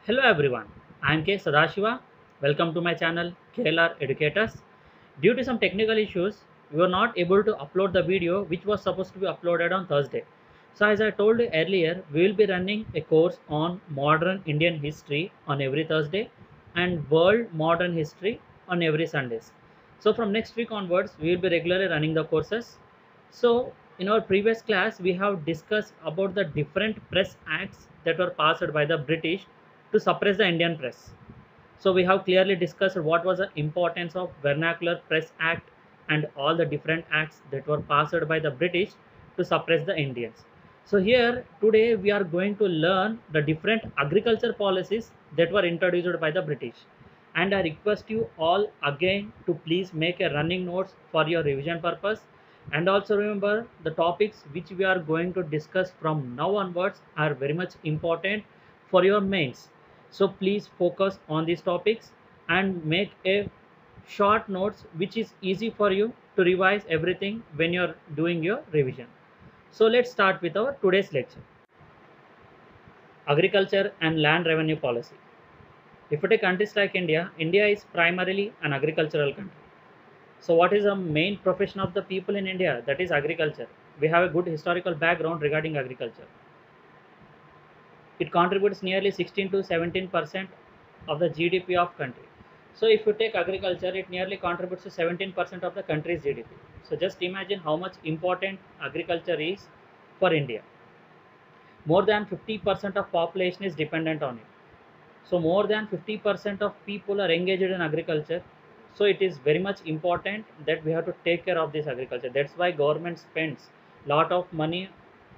Hello everyone, I am K. Sadashiva. Welcome to my channel KLR Educators. Due to some technical issues, we were not able to upload the video which was supposed to be uploaded on Thursday. So as I told you earlier, we will be running a course on modern Indian history on every Thursday and world modern history on every Sundays. So from next week onwards, we will be regularly running the courses. So in our previous class, we have discussed about the different press acts that were passed by the British to suppress the Indian press. So we have clearly discussed what was the importance of Vernacular Press Act and all the different acts that were passed by the British to suppress the Indians. So here today we are going to learn the different agriculture policies that were introduced by the British. And I request you all again to please make a running notes for your revision purpose. And also remember the topics which we are going to discuss from now onwards are very much important for your mains. So please focus on these topics and make a short notes which is easy for you to revise everything when you're doing your revision. So let's start with our today's lecture. Agriculture and land revenue policy. If you take countries like India, India is primarily an agricultural country. So what is the main profession of the people in India? That is agriculture. We have a good historical background regarding agriculture. It contributes nearly 16 to 17% of the GDP of country. So if you take agriculture, it nearly contributes to 17% of the country's GDP. So just imagine how much important agriculture is for India. More than 50% of population is dependent on it. So more than 50% of people are engaged in agriculture. So it is very much important that we have to take care of this agriculture. That's why government spends lot of money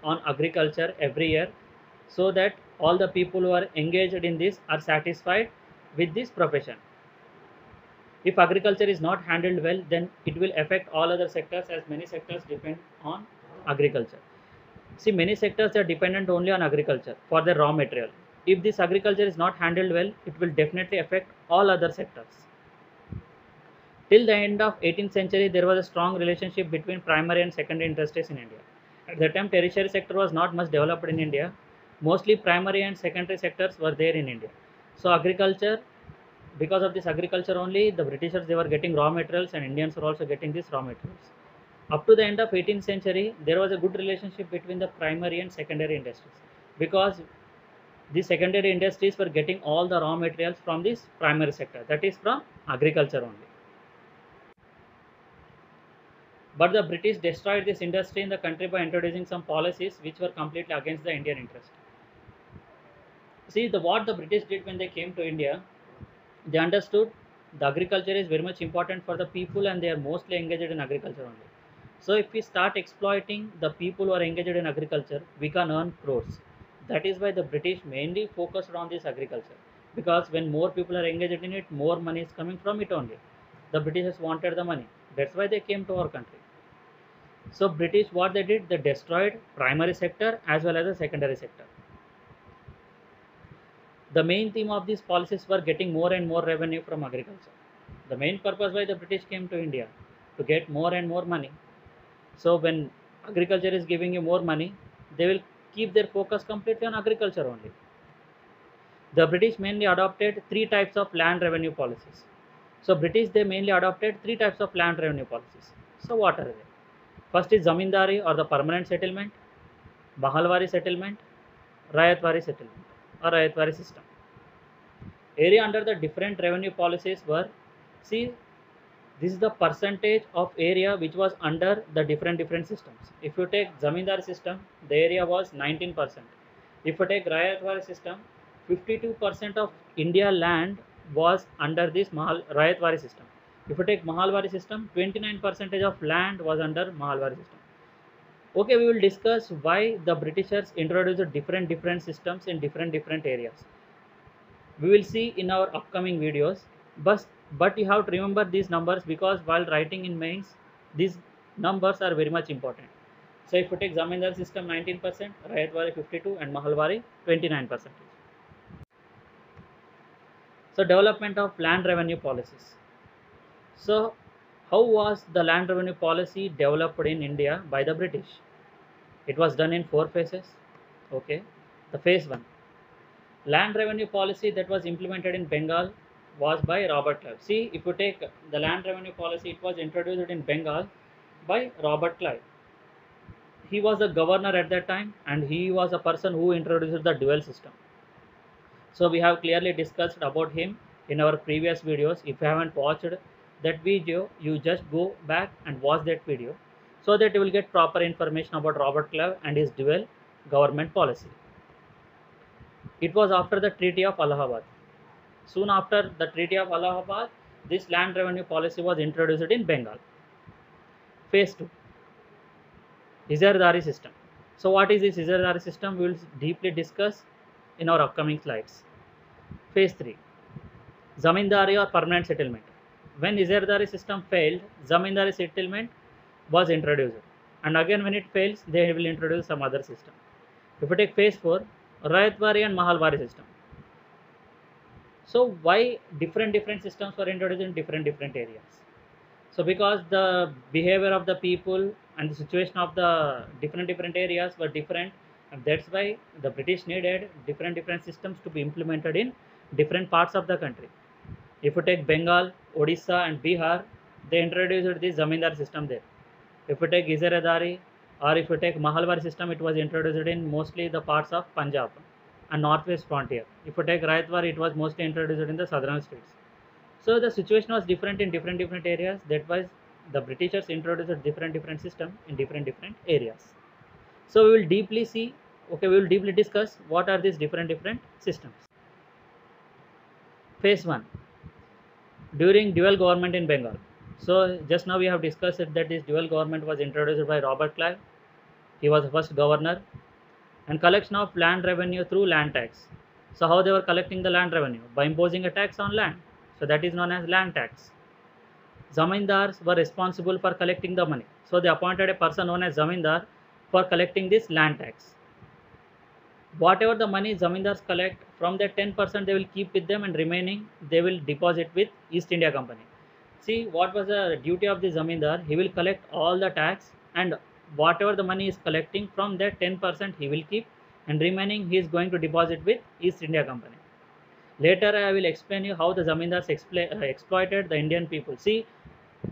on agriculture every year, so that all the people who are engaged in this are satisfied with this profession. If agriculture is not handled well, then it will affect all other sectors, as many sectors depend on agriculture. See, many sectors are dependent only on agriculture for their raw material. If this agriculture is not handled well, it will definitely affect all other sectors. Till the end of 18th century, there was a strong relationship between primary and secondary industries in India. At the time, tertiary sector was not much developed in India. Mostly primary and secondary sectors were there in India. So agriculture, because of this agriculture only, the Britishers, they were getting raw materials and Indians were also getting these raw materials. Up to the end of 18th century, there was a good relationship between the primary and secondary industries, because the secondary industries were getting all the raw materials from this primary sector, that is from agriculture only. But the British destroyed this industry in the country by introducing some policies which were completely against the Indian interest. See, what the British did when they came to India, they understood the agriculture is very much important for the people and they are mostly engaged in agriculture only. So if we start exploiting the people who are engaged in agriculture, we can earn crores. That is why the British mainly focused on this agriculture, because when more people are engaged in it, more money is coming from it only. The Britishers wanted the money. That's why they came to our country. So British, what they did, they destroyed primary sector as well as the secondary sector. The main theme of these policies were getting more and more revenue from agriculture. The main purpose why the British came to India, to get more and more money. So when agriculture is giving you more money, they will keep their focus completely on agriculture only. The British mainly adopted three types of land revenue policies. So British, they mainly adopted three types of land revenue policies. So what are they? First is zamindari or the permanent settlement, mahalwari settlement, rayatwari settlement or rayatwari system. Area under the different revenue policies were, see, this is the percentage of area which was under the different systems. If you take zamindar system, the area was 19%. If you take rayatwari system, 52% of India land was under this rayatwari system. If you take mahalwari system, 29% of land was under mahalwari system. Okay, we will discuss why the Britishers introduced different systems in different areas. We will see in our upcoming videos, but you have to remember these numbers, because while writing in mains, these numbers are very much important. So if you take zamindar system 19%, rayatwari 52 and mahalwari 29%. So development of land revenue policies. So how was the land revenue policy developed in India by the British? It was done in 4 phases. Okay, the phase 1, Land revenue policy that was implemented in Bengal was by Robert Clive. See, if you take the land revenue policy, it was introduced in Bengal by Robert Clive. He was the governor at that time, and he was a person who introduced the dual system. So we have clearly discussed about him in our previous videos. If you haven't watched that video, you just go back and watch that video so that you will get proper information about Robert Clive and his dual government policy. It was after the Treaty of Allahabad. Soon after the Treaty of Allahabad, this land revenue policy was introduced in Bengal. Phase 2, Izardari system. So what is this Izardari system? We will deeply discuss in our upcoming slides. Phase 3, Zamindari or permanent settlement. When Izardari system failed, Zamindari settlement was introduced. And again when it fails, they will introduce some other system. If you take phase 4, Rayatwari and Mahalwari system. So why different systems were introduced in different areas? So because the behavior of the people and the situation of the different areas were different, and that's why the British needed different systems to be implemented in different parts of the country. If you take Bengal, Odisha and Bihar, they introduced this Zamindar system there. If you take Izardari or if you take Mahalwari system, it was introduced in mostly the parts of Punjab and northwest frontier. If you take Rayatwari, it was mostly introduced in the southern states. So the situation was different in different areas. That was the Britishers introduced different system in different areas. So we will deeply see, okay, we will deeply discuss what are these different systems. Phase 1, during dual government in Bengal. So just now we have discussed that this dual government was introduced by Robert Clive. He was the first governor. And collection of land revenue through land tax. So how they were collecting the land revenue? By imposing a tax on land. So that is known as land tax. Zamindars were responsible for collecting the money. So they appointed a person known as Zamindar for collecting this land tax. Whatever the money Zamindars collect, from that 10% they will keep with them, and remaining they will deposit with East India Company. See, what was the duty of the Zamindar? He will collect all the tax, and whatever the money is collecting, from that 10% he will keep, and remaining he is going to deposit with East India Company. Later I will explain you how the Zamindars exploited the Indian people. See,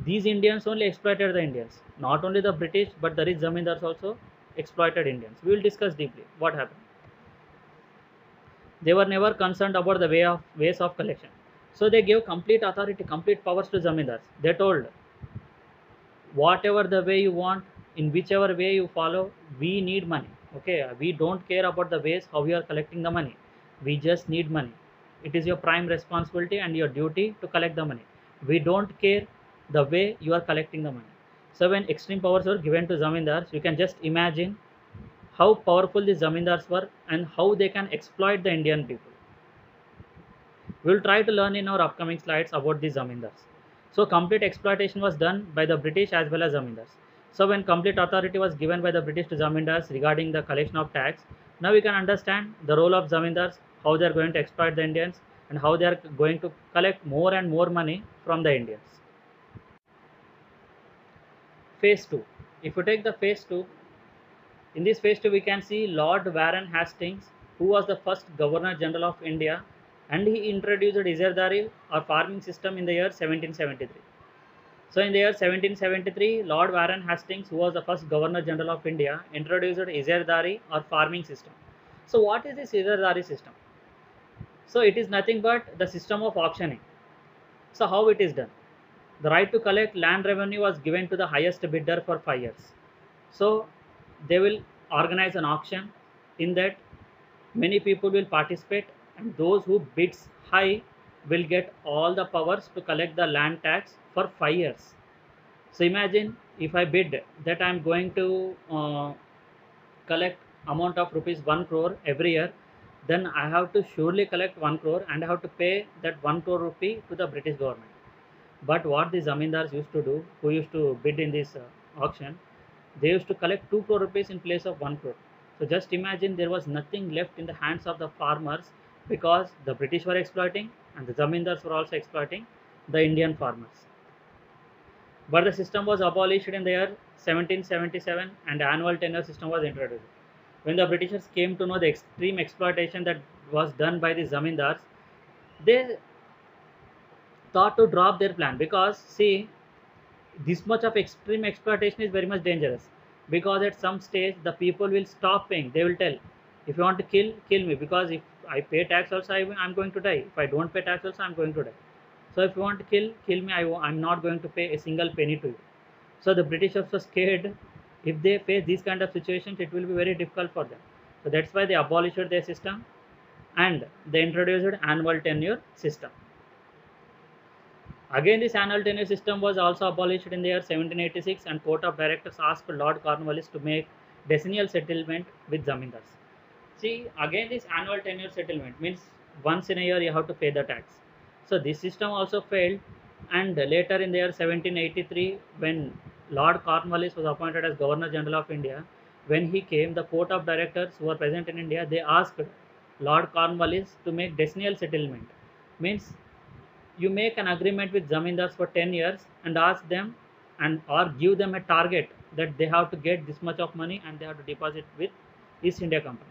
these Indians only exploited the Indians. Not only the British, but the rich Zamindars also exploited Indians. We will discuss deeply what happened. They were never concerned about the ways of collection. So they gave complete authority, complete powers to Zamindars. They told, whatever the way you want, in whichever way you follow, we need money. Okay, we don't care about the ways how you are collecting the money. We just need money. It is your prime responsibility and your duty to collect the money. We don't care the way you are collecting the money. So when extreme powers were given to Zamindars, you can just imagine how powerful the Zamindars were and how they can exploit the Indian people. We will try to learn in our upcoming slides about the Zamindars. So complete exploitation was done by the British as well as Zamindars. So when complete authority was given by the British to Zamindars regarding the collection of tax, now we can understand the role of Zamindars, how they are going to exploit the Indians, and how they are going to collect more and more money from the Indians. Phase 2. If you take the phase 2, in this phase 2 we can see Lord Warren Hastings, who was the first Governor General of India, and he introduced Izardari or farming system in the year 1773. So in the year 1773, Lord Warren Hastings, who was the first Governor General of India, introduced Izardari or farming system. So what is this Izardari system? So it is nothing but the system of auctioning. So how it is done? The right to collect land revenue was given to the highest bidder for 5 years. So they will organize an auction. In that, many people will participate, and those who bids high will get all the powers to collect the land tax for 5 years. So imagine if I bid that I am going to collect amount of rupees 1 crore every year, then I have to surely collect 1 crore and I have to pay that 1 crore rupee to the British government. But what the Zamindars used to do, who used to bid in this auction, they used to collect 2 crore rupees in place of 1 crore. So just imagine, there was nothing left in the hands of the farmers, because the British were exploiting and the Zamindars were also exploiting the Indian farmers. But the system was abolished in the year 1777 and the annual tenure system was introduced. When the Britishers came to know the extreme exploitation that was done by the zamindars, they thought to drop their plan, because see, this much of extreme exploitation is very much dangerous, because at some stage the people will stop paying. They will tell, if you want to kill me, because if I pay tax also, I'm going to die. If I don't pay tax also, I'm going to die. So if you want to kill me, I'm not going to pay a single penny to you. So the British also scared, if they face these kind of situations, it will be very difficult for them. So that's why they abolished their system, and they introduced annual tenure system. Again, this annual tenure system was also abolished in the year 1786, and Court of Directors asked Lord Cornwallis to make decennial settlement with zamindars. See, again, this annual tenure settlement means once in a year you have to pay the tax. So this system also failed, and later in the year 1783, when Lord Cornwallis was appointed as Governor General of India, when he came, the Court of Directors who were present in India, they asked Lord Cornwallis to make decennial settlement. Means you make an agreement with zamindars for 10 years and ask them, and or give them a target that they have to get this much of money and they have to deposit with East India Company.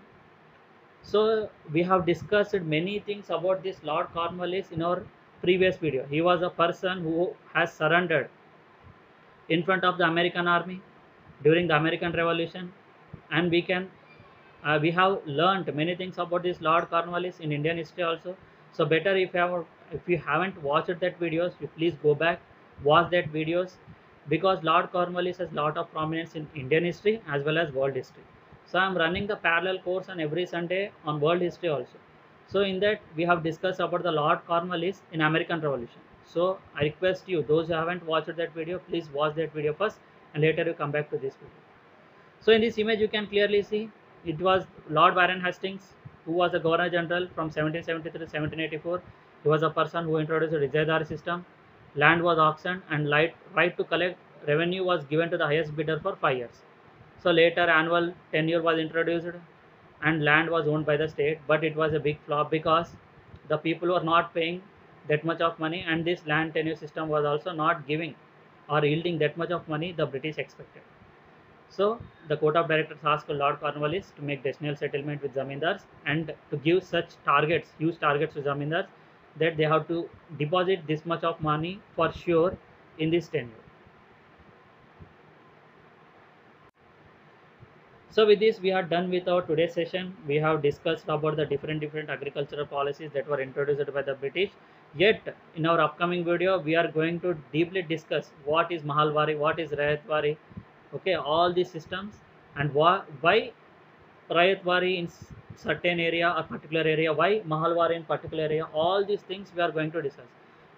So we have discussed many things about this Lord Cornwallis in our previous video. He was a person who has surrendered in front of the American army during the American Revolution, and we have learned many things about this Lord Cornwallis in Indian history also. So better, if you haven't watched that videos, you please go back, watch that videos, because Lord Cornwallis has lot of prominence in Indian history as well as world history. So I am running the parallel course on every Sunday on world history also. So in that we have discussed about the Lord Cornwallis in American Revolution. So I request you, those who haven't watched that video, please watch that video first, and later you come back to this video. So in this image you can clearly see, it was Lord Warren Hastings, who was the Governor General from 1773 to 1784. He was a person who introduced the Rizaidar system. Land was auctioned, and right to collect revenue was given to the highest bidder for 5 years. So later annual tenure was introduced, and land was owned by the state, but it was a big flop, because the people were not paying that much of money, and this land tenure system was also not giving or yielding that much of money the British expected. So the Court of Directors asked Lord Cornwallis to make decennial settlement with zamindars, and to give such targets, huge targets to zamindars, that they have to deposit this much of money for sure in this tenure. So with this, we are done with our today's session. We have discussed about the different agricultural policies that were introduced by the British. Yet in our upcoming video, we are going to deeply discuss what is Mahalwari, what is Rayatwari, okay, all these systems, and why Rayatwari in certain area or particular area, why Mahalwari in particular area. All these things we are going to discuss.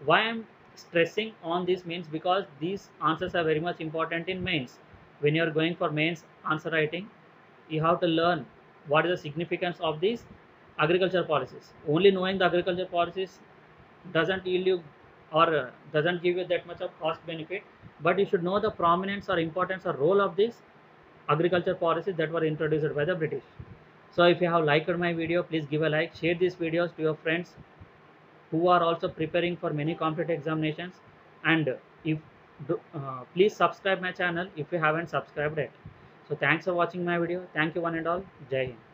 Why I am stressing on this means, because these answers are very much important in mains. When you are going for mains answer writing, you have to learn what is the significance of these agriculture policies. Only knowing the agriculture policies doesn't yield you, or doesn't give you that much of cost benefit, but you should know the prominence or importance or role of these agriculture policies that were introduced by the British. So if you have liked my video, please give a like, share these videos to your friends who are also preparing for many competitive examinations, and if please subscribe my channel if you haven't subscribed yet. So thanks for watching my video. Thank you one and all. Jai Hind.